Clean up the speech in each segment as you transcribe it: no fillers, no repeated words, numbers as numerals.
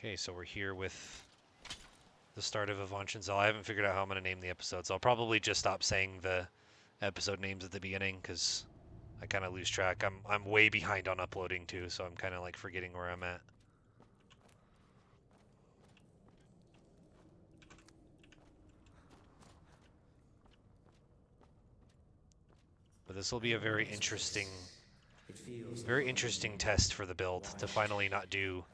Okay, so we're here with the start of Avanchnzel. I haven't figured out how I'm going to name the episodes. I'll probably just stop saying the episode names at the beginning because I kind of lose track. I'm way behind on uploading too, so I'm kind of like forgetting where I'm at. But this will be a very interesting test for the build to finally not do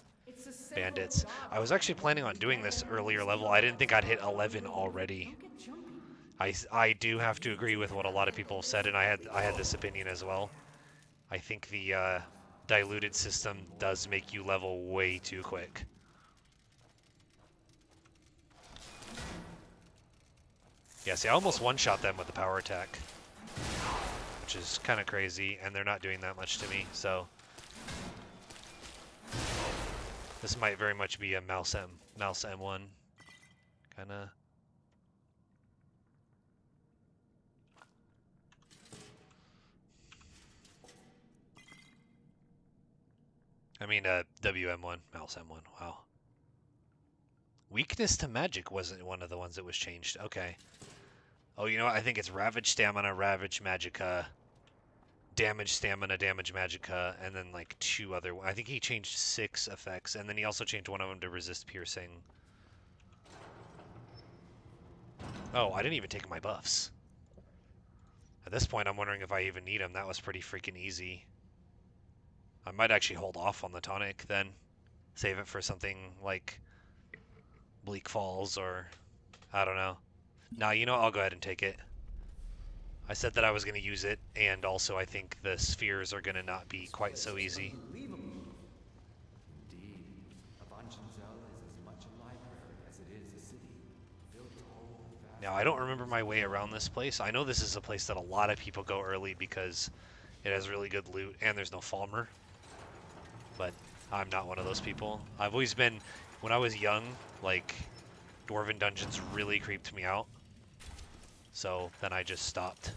bandits. I was actually planning on doing this earlier level. I didn't think I'd hit 11 already. I do have to agree with what a lot of people have said, and I had this opinion as well. I think the diluted system does make you level way too quick. Yeah, see, I almost one-shot them with the power attack, which is kind of crazy, and they're not doing that much to me, so this might very much be a mouse M1 kind of. I mean, WM1, mouse M1, wow. Weakness to magic wasn't one of the ones that was changed. Okay. Oh, you know what? I think it's Ravage Stamina, Ravage Magicka, Damage Stamina, Damage Magicka, and then like two other. I think he changed 6 effects, and then he also changed one of them to resist piercing. Oh, I didn't even take my buffs. At this point, I'm wondering if I even need them. That was pretty freaking easy. I might actually hold off on the tonic then. Save it for something like Bleak Falls or I don't know. Nah, you know, I'll go ahead and take it. I said that I was going to use it, and also I think the spheres are going to not be quite so easy. Indeed, Avanchnzel is as much a library as it is a city, built to hold vast. Now, I don't remember my way around this place. I know this is a place that a lot of people go early because it has really good loot, and there's no Falmer. But I'm not one of those people. I've always been, when I was young, like, Dwarven dungeons really creeped me out. So then I just stopped.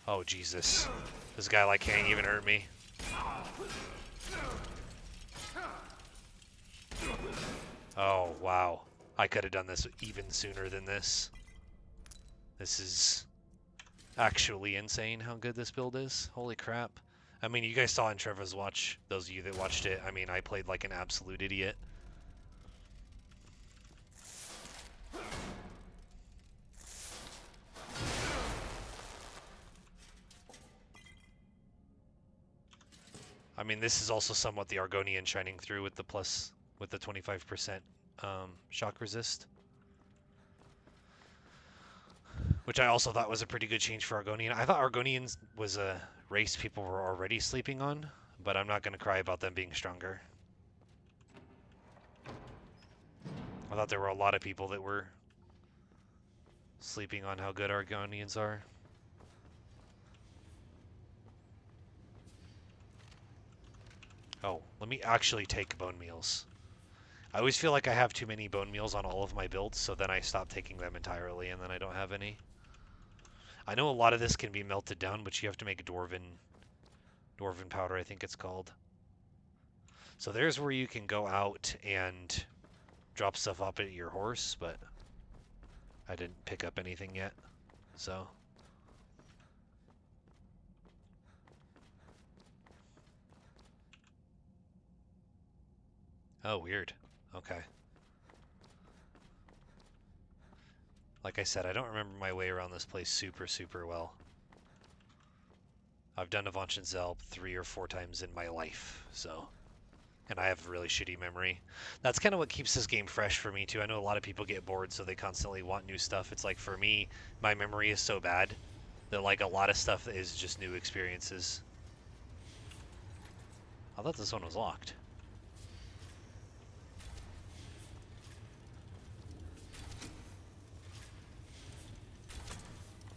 Oh, Jesus. This guy, like, can't even hurt me. Oh, wow. I could have done this even sooner than this. This is actually insane how good this build is. Holy crap. I mean, you guys saw in Trevor's watch, those of you that watched it, I mean, I played like an absolute idiot. I mean, this is also somewhat the Argonian shining through with the plus, with the 25% shock resist. Which I also thought was a pretty good change for Argonian. I thought Argonians was a race people were already sleeping on, but I'm not going to cry about them being stronger. I thought there were a lot of people that were sleeping on how good Argonians are. Oh, let me actually take bone meals. I always feel like I have too many bone meals on all of my builds, so then I stop taking them entirely, and then I don't have any. I know a lot of this can be melted down, but you have to make Dwarven powder, I think it's called. So there's where you can go out and drop stuff up at your horse, but I didn't pick up anything yet, so. Oh, weird. Okay. Like I said, I don't remember my way around this place super well. I've done Avanchnzel 3 or 4 times in my life, so. And I have really shitty memory. That's kind of what keeps this game fresh for me, too. I know a lot of people get bored, so they constantly want new stuff. It's like, for me, my memory is so bad that, like, a lot of stuff is just new experiences. I thought this one was locked.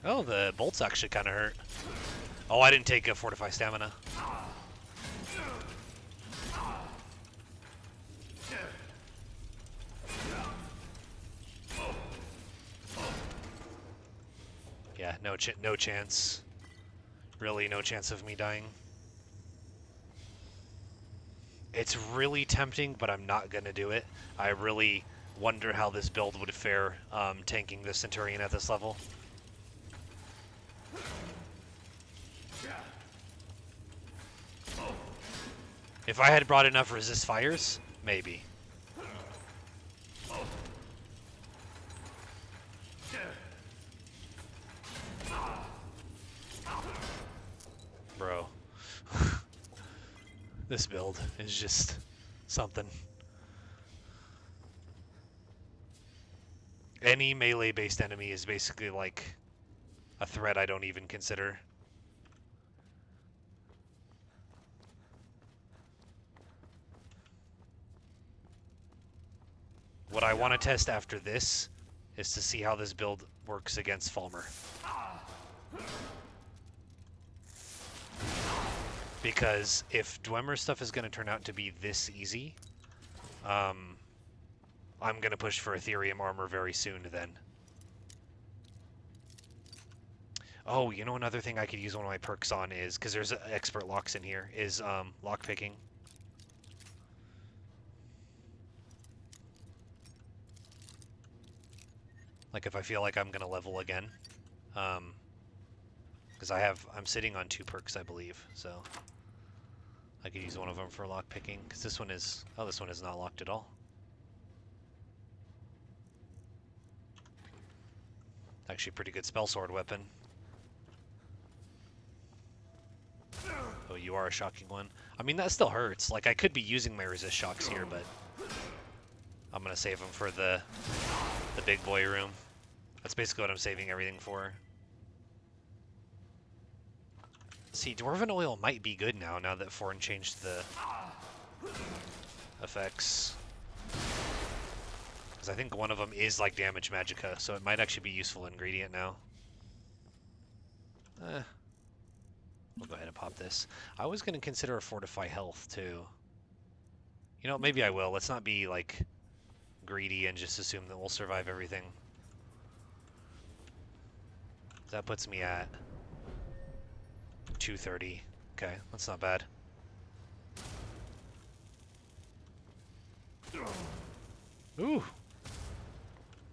Oh, the bolts actually kind of hurt. Oh, I didn't take a Fortify Stamina. Yeah, no chance. Really, no chance of me dying. It's really tempting, but I'm not going to do it. I really wonder how this build would fare tanking the Centurion at this level. If I had brought enough resist fires, maybe. Bro. This build is just something. Any melee-based enemy is basically like a threat I don't even consider. What I want to test after this is to see how this build works against Falmer. Because if Dwemer's stuff is going to turn out to be this easy, I'm going to push for Ethereum armor very soon then. Oh, you know another thing I could use one of my perks on is, because there's expert locks in here, is lock picking. Like if I feel like I'm going to level again. Because I'm sitting on 2 perks, I believe, so I could use one of them for lock picking. Because this one is not locked at all. Actually, pretty good spell sword weapon. Oh, you are a shocking one. I mean, that still hurts. Like, I could be using my resist shocks here, but I'm gonna save them for the big boy room. That's basically what I'm saving everything for. See, Dwarven Oil might be good now that Forn changed the effects. Because I think one of them is like damage magicka, so it might actually be a useful ingredient now. We'll go ahead and pop this. I was going to consider a Fortify Health, too. You know, maybe I will. Let's not be, like, greedy and just assume that we'll survive everything. That puts me at 230. Okay, that's not bad. Ooh!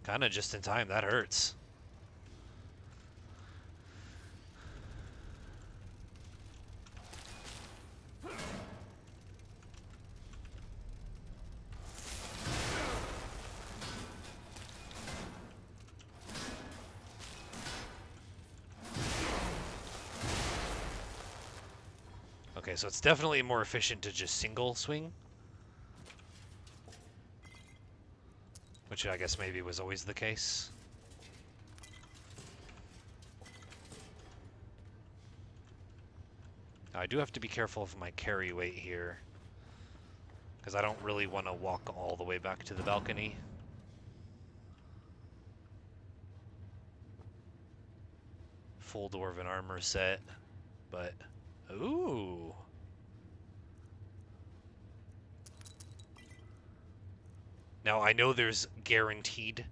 Kinda just in time. That hurts. Okay, so it's definitely more efficient to just single swing. Which I guess maybe was always the case. Now, I do have to be careful of my carry weight here, because I don't really want to walk all the way back to the balcony. Full Dwarven armor set, but... Ooh! Now, I know there's guaranteed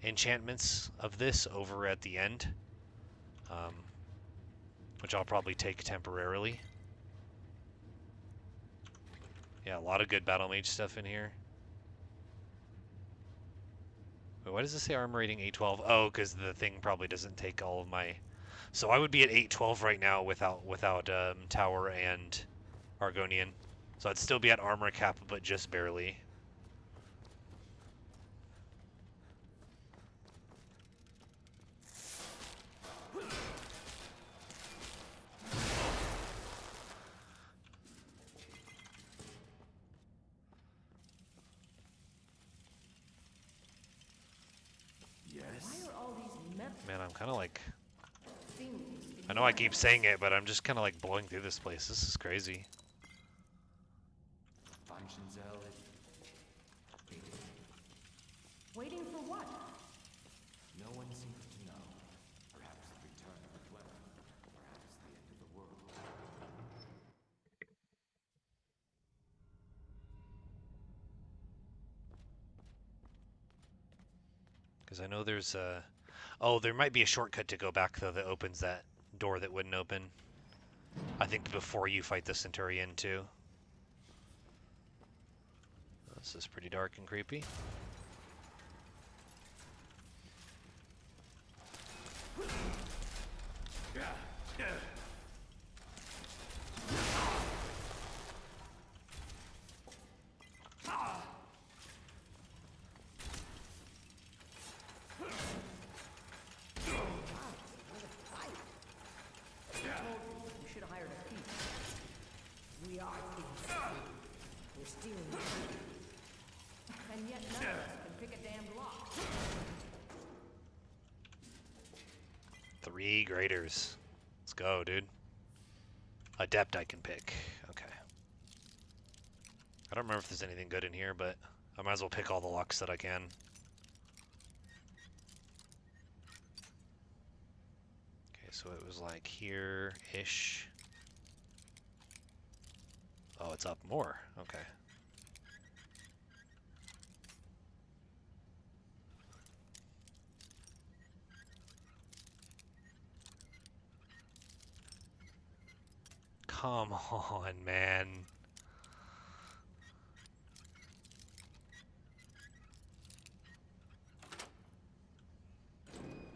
enchantments of this over at the end, which I'll probably take temporarily. Yeah, a lot of good Battle Mage stuff in here. Wait, why does this say armor rating 812? Oh, because the thing probably doesn't take all of my... So I would be at 812 right now without Tower and Argonian. So I'd still be at armor cap, but just barely. Man, I'm kind of like... I know I keep saying it, but I'm just kind of like blowing through this place. This is crazy. Avanchnzel is Waiting for what? no one seems to know. Perhaps the return of the dweller. Perhaps the end of the world. Because I know there's a... Oh, there might be a shortcut to go back, though, that opens that door that wouldn't open. I think before you fight the Centurion, too. This is pretty dark and creepy. We should have hired a thief. We are thieves. We're stealing money. And yet none of us can pick a damned lock. 3 graders. Let's go, dude. Adept I can pick. Okay. I don't remember if there's anything good in here, but I might as well pick all the locks that I can. Okay, so it was like here-ish. Oh, it's up more. Okay. Come on, man.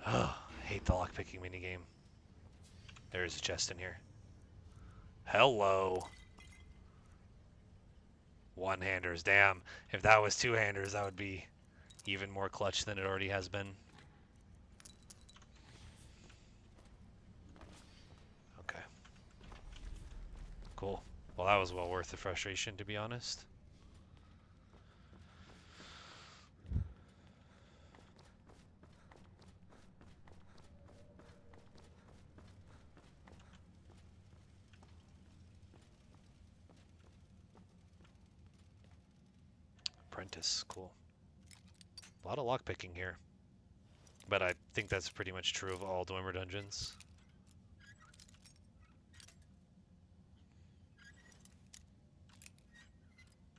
Oh, I hate the lockpicking minigame. There's a chest in here. Hello. One-handers. Damn. If that was two-handers, that would be even more clutch than it already has been. Okay. Cool. Well, that was well worth the frustration, to be honest. Apprentice. Cool. A lot of lockpicking here. But I think that's pretty much true of all Dwemer dungeons.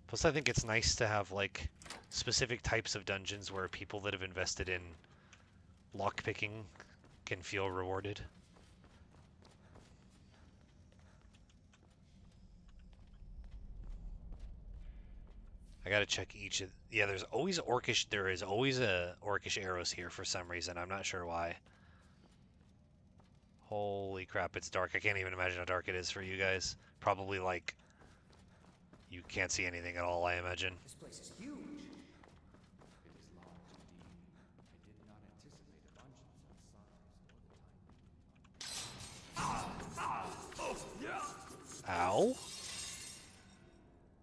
Plus, I think it's nice to have, like, specific types of dungeons where people that have invested in lockpicking can feel rewarded. I gotta check each of... Yeah, there's always orcish... There is always a orcish arrows here for some reason. I'm not sure why. Holy crap, it's dark. I can't even imagine how dark it is for you guys. Probably, like... You can't see anything at all, I imagine. This place is huge. It is large indeed. I did not anticipate Avanchnzel size or the time. Ow.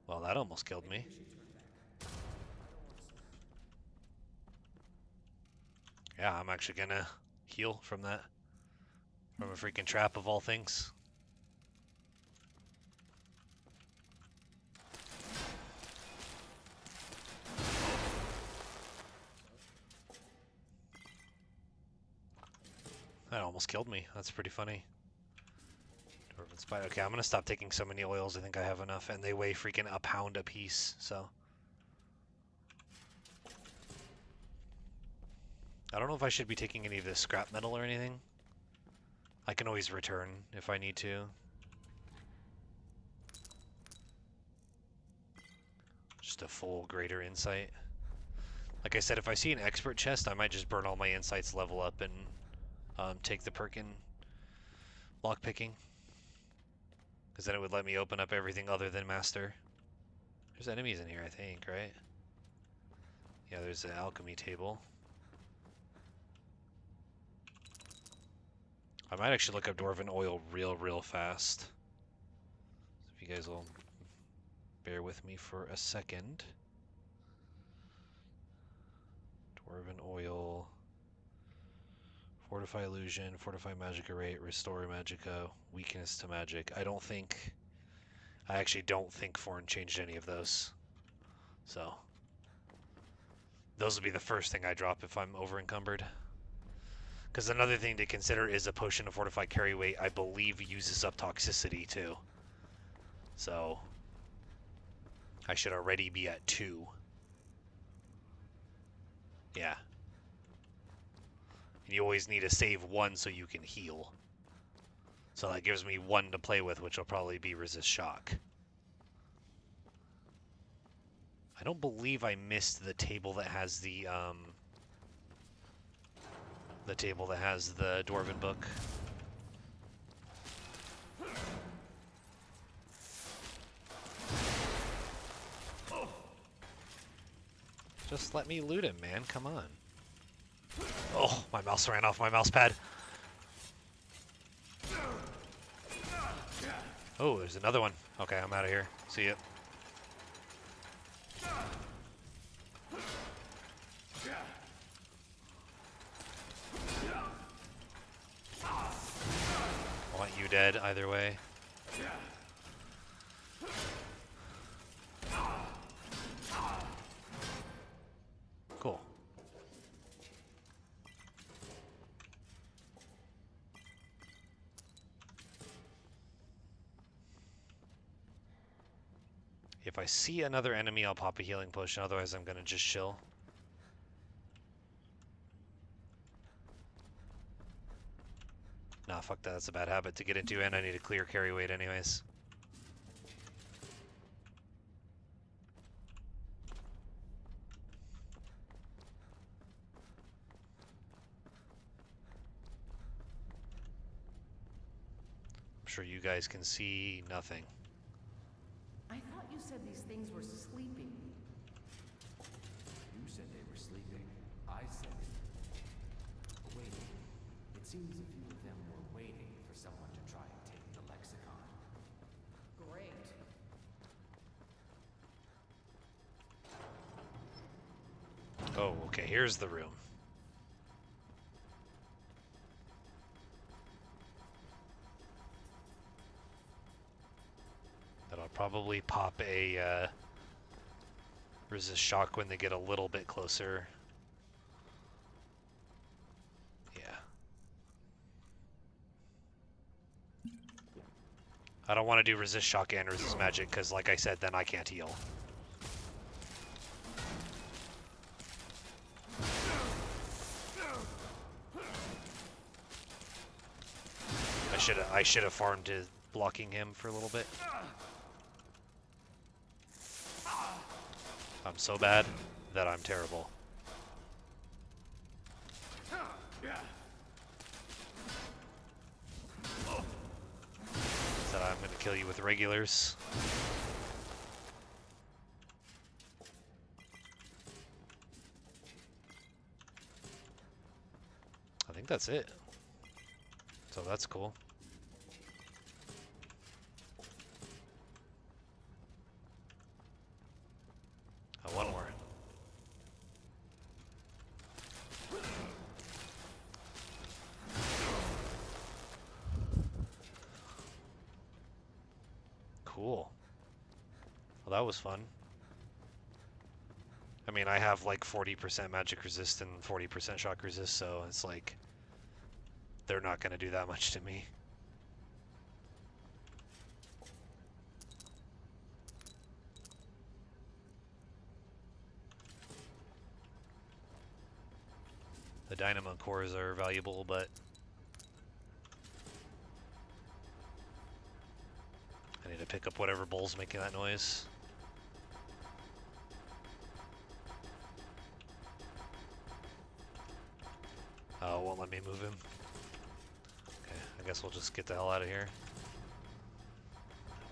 Well, that almost killed me. Yeah, I'm actually gonna heal from that. From a freaking trap of all things. That almost killed me. That's pretty funny. Dwarven Spite. Okay, I'm gonna stop taking so many oils. I think I have enough, and they weigh freaking a pound a piece, so. I don't know if I should be taking any of this scrap metal or anything. I can always return if I need to. Just a full greater insight. Like I said, if I see an expert chest, I might just burn all my insights, level up, and take the perk in lockpicking. Because then it would let me open up everything other than master. There's enemies in here, I think, right? Yeah, there's an alchemy table. I might actually look up Dwarven oil real fast. So if you guys will bear with me for a second. Dwarven oil. Fortify illusion, fortify magicka rate, restore magicka, weakness to magic. I actually don't think Forn changed any of those. So, those will be the first thing I drop if I'm over encumbered. Because another thing to consider is a potion of fortified carry weight, I believe, uses up toxicity too. So, I should already be at 2. Yeah. And you always need to save 1 so you can heal. So that gives me 1 to play with, which will probably be resist shock. I don't believe I missed the table that has the Dwarven book. Just let me loot him, man. Come on. Oh, my mouse ran off my mouse pad. Oh, there's another one. Okay, I'm out of here. See ya. I want you dead either way. Cool. If I see another enemy, I'll pop a healing potion. Otherwise, I'm gonna just chill. Nah, fuck that. That's a bad habit to get into, and I need a clear carry weight anyways. I'm sure you guys can see nothing. I thought you said these things were sleeping. You said they were sleeping. I said waiting. It seems a few of them were waiting for someone to try and take the lexicon. Great. Oh, okay, here's the room. That I'll probably pop a resist shock when they get a little bit closer. Yeah. I don't want to do resist shock and resist magic because, like I said, then I can't heal. I should have farmed to blocking him for a little bit. I'm so bad that I'm terrible. Said I'm gonna kill you with regulars. I think that's it. So that's cool. One more. Cool. Well, that was fun. I mean, I have like 40% magic resist and 40% shock resist, so it's like they're not going to do that much to me. The dynamo cores are valuable, but I need to pick up whatever bull's making that noise. Oh, it won't let me move him. Okay, I guess we'll just get the hell out of here.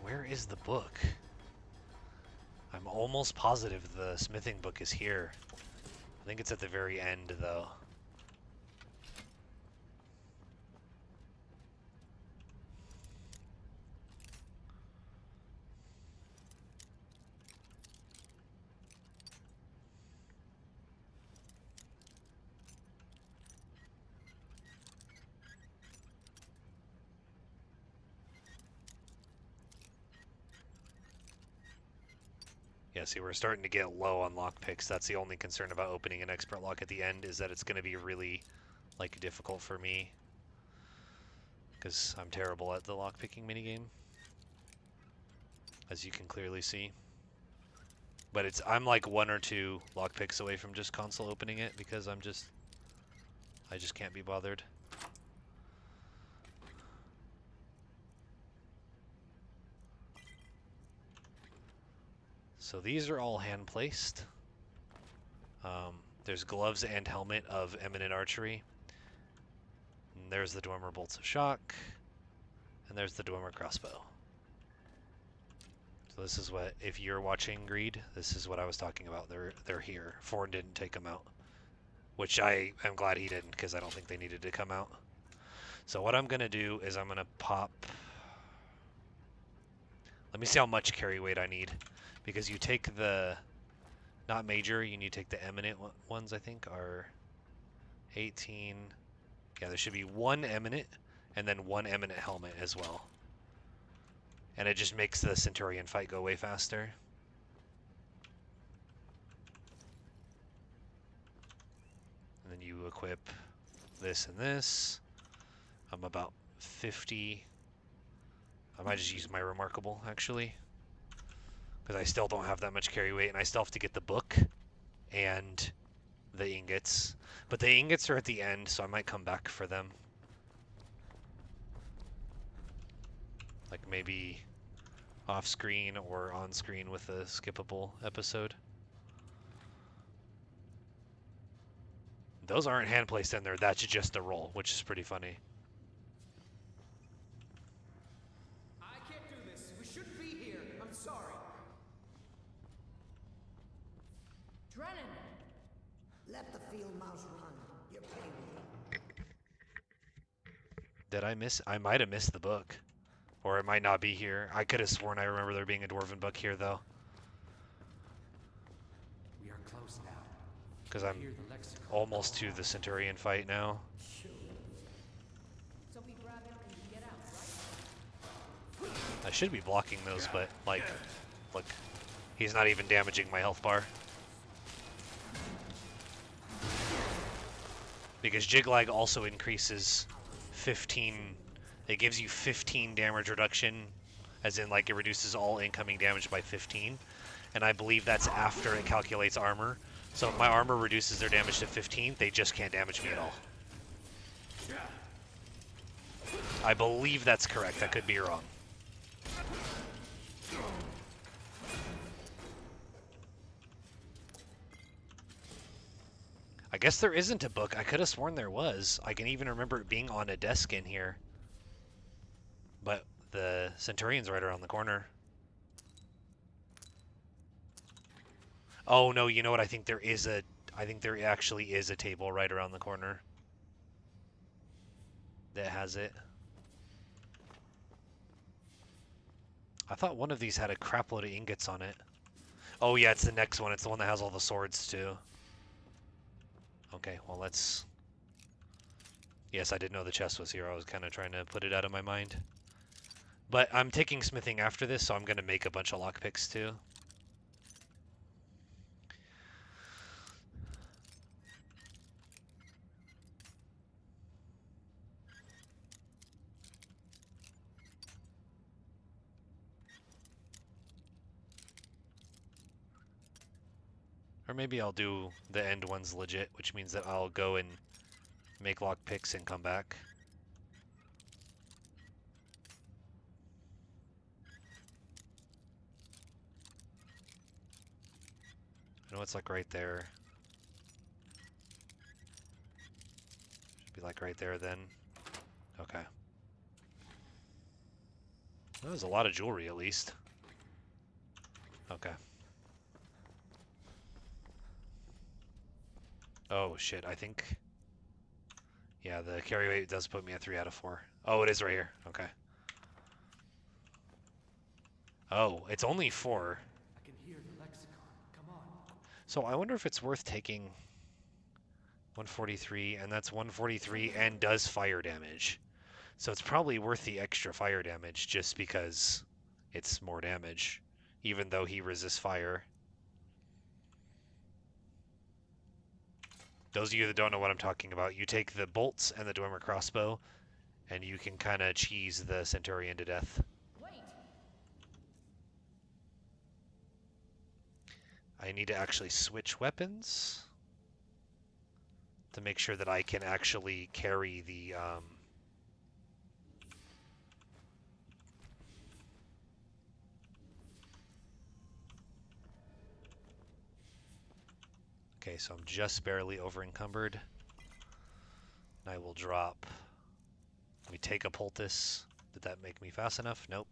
Where is the book? I'm almost positive the smithing book is here. I think it's at the very end, though. Yeah, see, we're starting to get low on lockpicks. That's the only concern about opening an expert lock at the end, is that it's going to be really, like, difficult for me. Because I'm terrible at the lockpicking minigame. As you can clearly see. But I'm like 1 or 2 lockpicks away from just console opening it, because I just can't be bothered. So these are all hand placed. There's gloves and helmet of eminent archery. And there's the Dwemer bolts of shock. And there's the Dwemer crossbow. So this is what, if you're watching Greed, this is what I was talking about. They're here. Ford didn't take them out, which I am glad he didn't, because I don't think they needed to come out. So what I'm gonna do is I'm gonna pop. Let me see how much carry weight I need, because you take the not major, you need to take the eminent ones. I think are 18. Yeah, there should be one eminent and then one eminent helmet as well. And it just makes the Centurion fight go way faster. And then you equip this and this. I'm about 50. I might just use my Remarkable, actually. Because I still don't have that much carry weight, and I still have to get the book and the ingots. But the ingots are at the end, so I might come back for them. Like maybe off screen or on screen with a skippable episode. Those aren't hand placed in there, that's just a roll, which is pretty funny. I can't do this. We shouldn't be here. I'm sorry. Drennan! Let the field mouse run. You're paying. Did I miss? I might have missed the book. Or it might not be here. I could have sworn I remember there being a Dwarven book here, though. We are close now. Because Can I'm you hear the lexicon almost call to the out? Centurion fight now. So we grab him and we get out, right? I should be blocking those, but, like, look. He's not even damaging my health bar. Because Jiglag also increases 15... It gives you 15 damage reduction, as in, like, it reduces all incoming damage by 15. And I believe that's after it calculates armor. So if my armor reduces their damage to 15, they just can't damage me at all. I believe that's correct. I could be wrong. I guess there isn't a book. I could have sworn there was. I can even remember it being on a desk in here. But the Centurion's right around the corner. Oh no, you know what? I think there actually is a table right around the corner that has it. I thought one of these had a crap load of ingots on it. Oh yeah, it's the next one. It's the one that has all the swords too. Okay, well let's... Yes, I did know the chest was here. I was kind of trying to put it out of my mind. But I'm taking smithing after this, so I'm going to make a bunch of lockpicks too. Or maybe I'll do the end ones legit, which means that I'll go and make lockpicks and come back. I know it's like right there. Should be like right there then. Okay. That was a lot of jewelry at least. Okay. Oh shit, I think... Yeah, the carry weight does put me at 3 out of 4. Oh, it is right here. Okay. Oh, it's only 4. I can hear the lexicon. Come on. So I wonder if it's worth taking 143, and that's 143 and does fire damage. So it's probably worth the extra fire damage just because it's more damage, even though he resists fire. Those of you that don't know what I'm talking about, you take the bolts and the Dwemer crossbow, and you can kind of cheese the Centurion to death. Wait! I need to actually switch weapons to make sure that I can actually carry the... Okay, so I'm just barely over encumbered. I will drop. Let me take a poultice. Did that make me fast enough? Nope.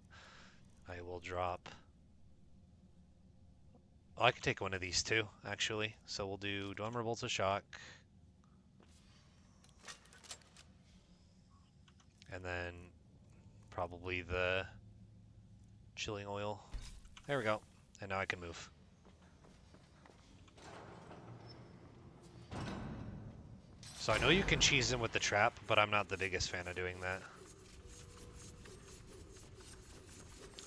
I will drop. Oh, I can take one of these too, actually. So we'll do Dwemer Bolts of Shock. And then probably the chilling oil. There we go. And now I can move. So I know you can cheese him with the trap, but I'm not the biggest fan of doing that.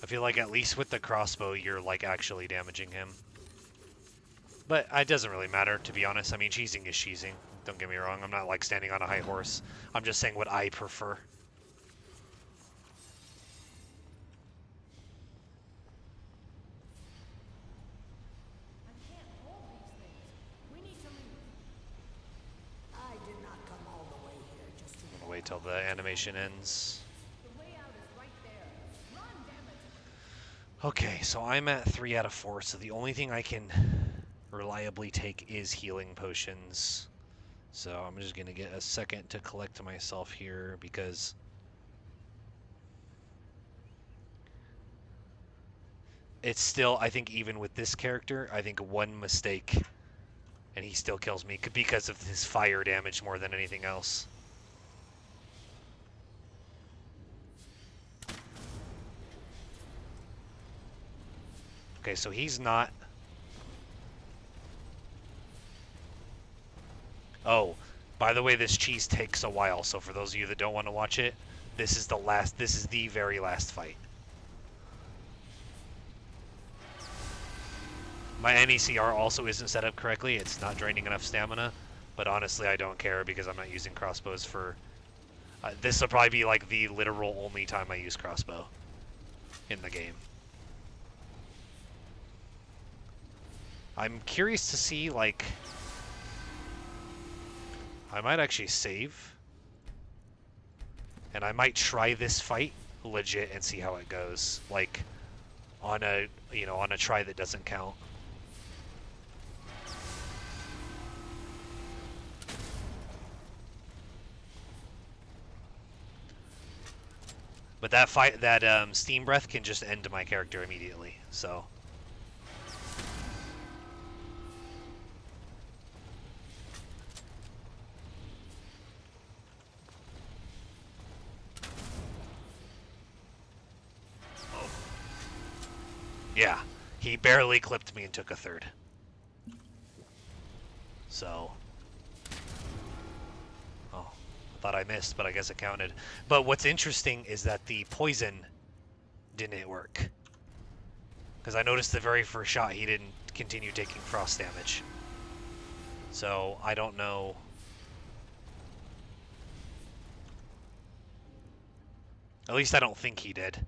I feel like at least with the crossbow, you're like actually damaging him. But it doesn't really matter, to be honest. I mean, cheesing is cheesing. Don't get me wrong. I'm not like standing on a high horse. I'm just saying what I prefer. I can't hold these things. We need to leave. I did not come all the way here just to... I'm gonna wait till the animation ends. The way out is right there. Run, damn it. Okay, so I'm at 3 out of 4, so the only thing I can reliably take is healing potions. So I'm just gonna get a second to collect myself here because it's still, I think even with this character, I think one mistake and he still kills me because of his fire damage more than anything else. Okay, so he's not... Oh, by the way, this cheese takes a while, so for those of you that don't want to watch it, this is the very last fight. My NECR also isn't set up correctly, it's not draining enough stamina, but honestly I don't care because I'm not using crossbows for... this will probably be like the literal only time I use crossbow in the game. I'm curious to see, like... I might actually save. And I might try this fight legit and see how it goes. Like, on a, you know, on a try that doesn't count. But that fight, that steam breath can just end my character immediately, so... Yeah, he barely clipped me and took a third. So... Oh, I thought I missed, but I guess it counted. But what's interesting is that the poison didn't work. Because I noticed the very first shot he didn't continue taking frost damage. So, I don't know... At least I don't think he did.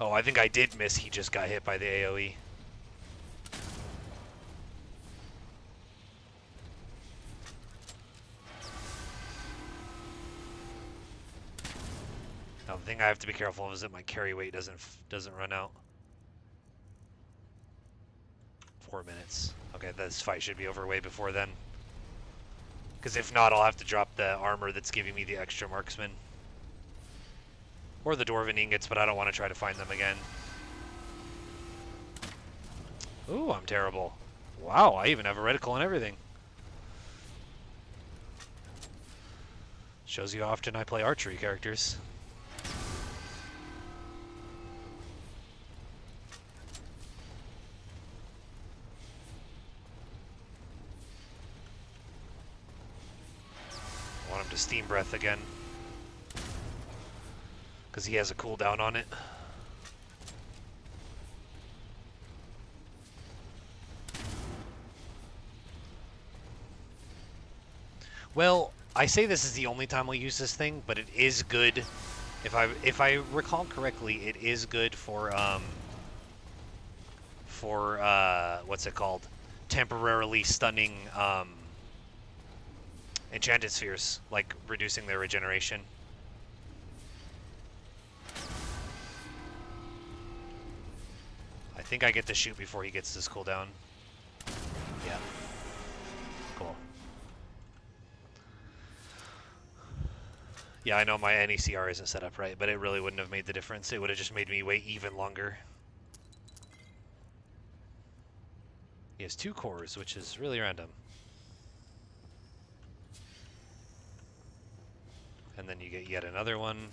Oh, I think I did miss. He just got hit by the AoE. Now the thing I have to be careful of is that my carry weight doesn't run out. 4 minutes. Okay, this fight should be over way before then. Because if not, I'll have to drop the armor that's giving me the extra marksman. Or the Dwarven ingots, but I don't want to try to find them again. Ooh, I'm terrible. Wow, I even have a reticle and everything. Shows you how often I play archery characters. I want him to steam breath again. Because he has a cooldown on it. Well, I say this is the only time I'll use this thing, but it is good. If I recall correctly, it is good for what's it called? Temporarily stunning enchanted spheres, like reducing their regeneration. I think I get to shoot before he gets his cooldown. Yeah. Cool. Yeah, I know my NECR isn't set up right, but it really wouldn't have made the difference. It would have just made me wait even longer. He has 2 cores, which is really random. And then you get yet another one.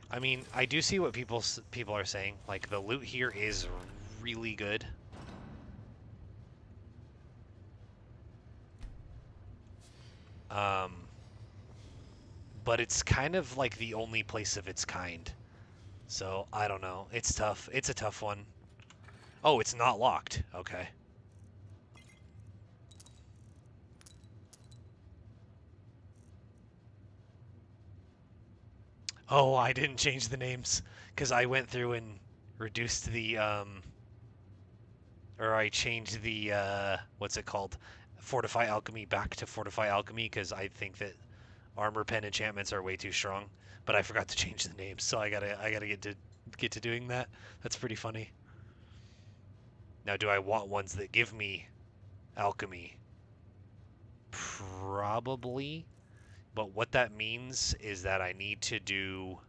I mean, I do see what people are saying. Like, the loot here is really good. But it's kind of like the only place of its kind. So, I don't know. It's tough. It's a tough one. Oh, it's not locked. Okay. Oh, I didn't change the names because I went through and reduced the, or I changed the, what's it called? Fortify Alchemy back to Fortify Alchemy because I think that Armor Pen enchantments are way too strong. But I forgot to change the names, so I gotta get to doing that. That's pretty funny. Now, do I want ones that give me alchemy? Probably. But what that means is that I need to do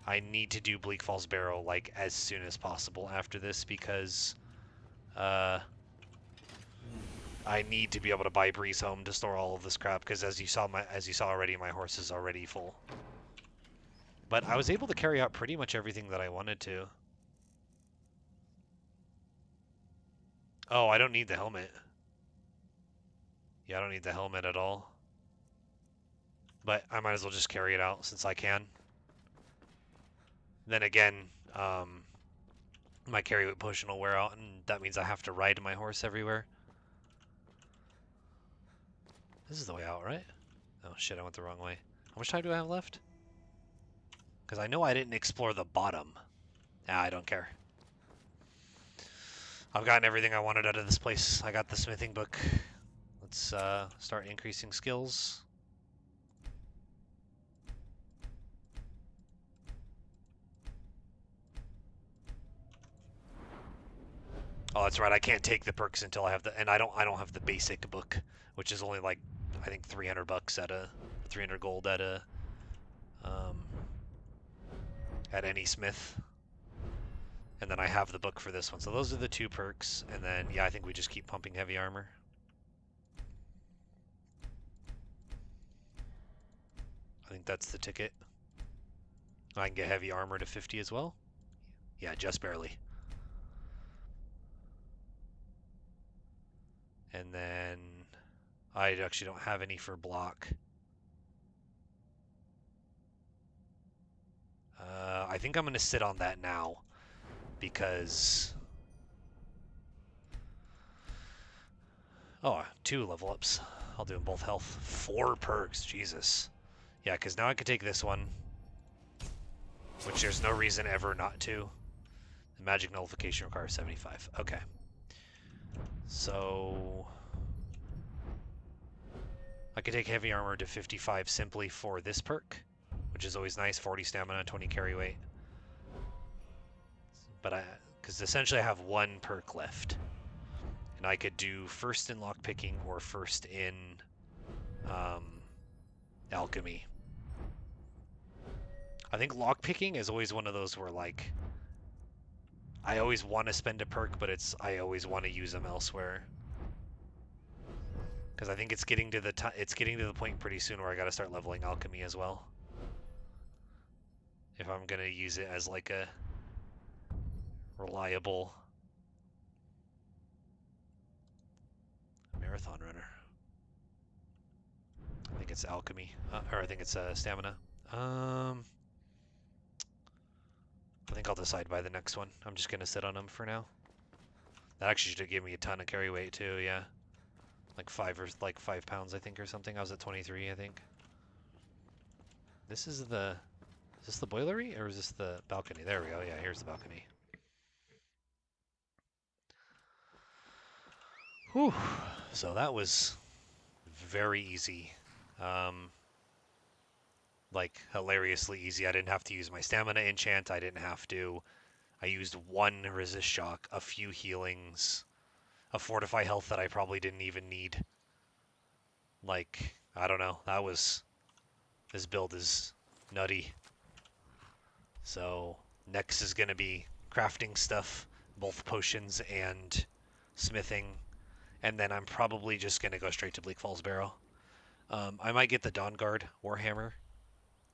I need to do Bleak Falls Barrow like as soon as possible after this because I need to be able to buy Breeze Home to store all of this crap because as you saw already, my horse is already full. But I was able to carry out pretty much everything that I wanted to. Oh, I don't need the helmet. Yeah, I don't need the helmet at all. But I might as well just carry it out since I can. Then again, my carry weight potion will wear out, and that means I have to ride my horse everywhere. This is the way out, right? Oh shit, I went the wrong way. How much time do I have left? Because I know I didn't explore the bottom. Nah, I don't care. I've gotten everything I wanted out of this place. I got the smithing book. Let's start increasing skills. Oh, that's right. I can't take the perks until I have the, and I don't have the basic book, which is only like I think 300 bucks at a 300 gold um, at any smith. And then I have the book for this one. So those are the 2 perks, and then yeah, I think we just keep pumping heavy armor. I think that's the ticket. I can get heavy armor to 50 as well. Yeah, just barely. And then I actually don't have any for block. I think I'm going to sit on that now because... Oh, 2 level ups. I'll do them both health. 4 perks, Jesus. Yeah, because now I can take this one, which there's no reason ever not to. The magic nullification requires 75. Okay. So... I could take heavy armor to 55 simply for this perk, which is always nice. 40 stamina, 20 carry weight. But because essentially I have 1 perk left. And I could do first in lockpicking or first in alchemy. I think lockpicking is always one of those where like I always want to spend a perk, but I always want to use them elsewhere. Because I think it's getting to the point pretty soon where I got to start leveling alchemy as well. If I'm gonna use it as like a reliable marathon runner. I think it's alchemy, or I think it's stamina. I think I'll decide by the next one. I'm just gonna sit on them for now. That actually should have given me a ton of carry weight too. Yeah, like 5 pounds I think or something. I was at 23 I think. This is the. Is this the boilery or is this the balcony? There we go. Yeah, here's the balcony. Whew. So that was very easy. Like hilariously easy. I didn't have to use my stamina enchant. I didn't have to. I used one resist shock, a few healings, a fortify health that I probably didn't even need. Like, I don't know. This build is nutty. So next is going to be crafting stuff, both potions and smithing. And then I'm probably just going to go straight to Bleak Falls Barrow. I might get the Dawn Guard Warhammer,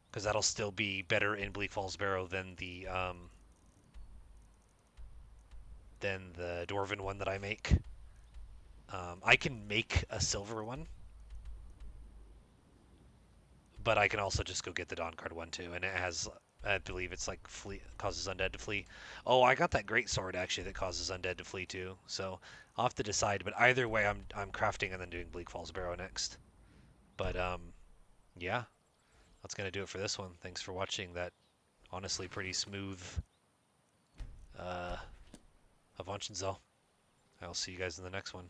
because that'll still be better in Bleak Falls Barrow than the Dwarven one that I make. I can make a silver one, but I can also just go get the Dawn Guard one too, and it has, I believe it's like flee, causes undead to flee. Oh, I got that great sword actually that causes undead to flee too. So I'll have to decide. But either way, I'm crafting and then doing Bleak Falls Barrow next. But yeah, that's gonna do it for this one. Thanks for watching that honestly pretty smooth Avanchnzel. I'll see you guys in the next one.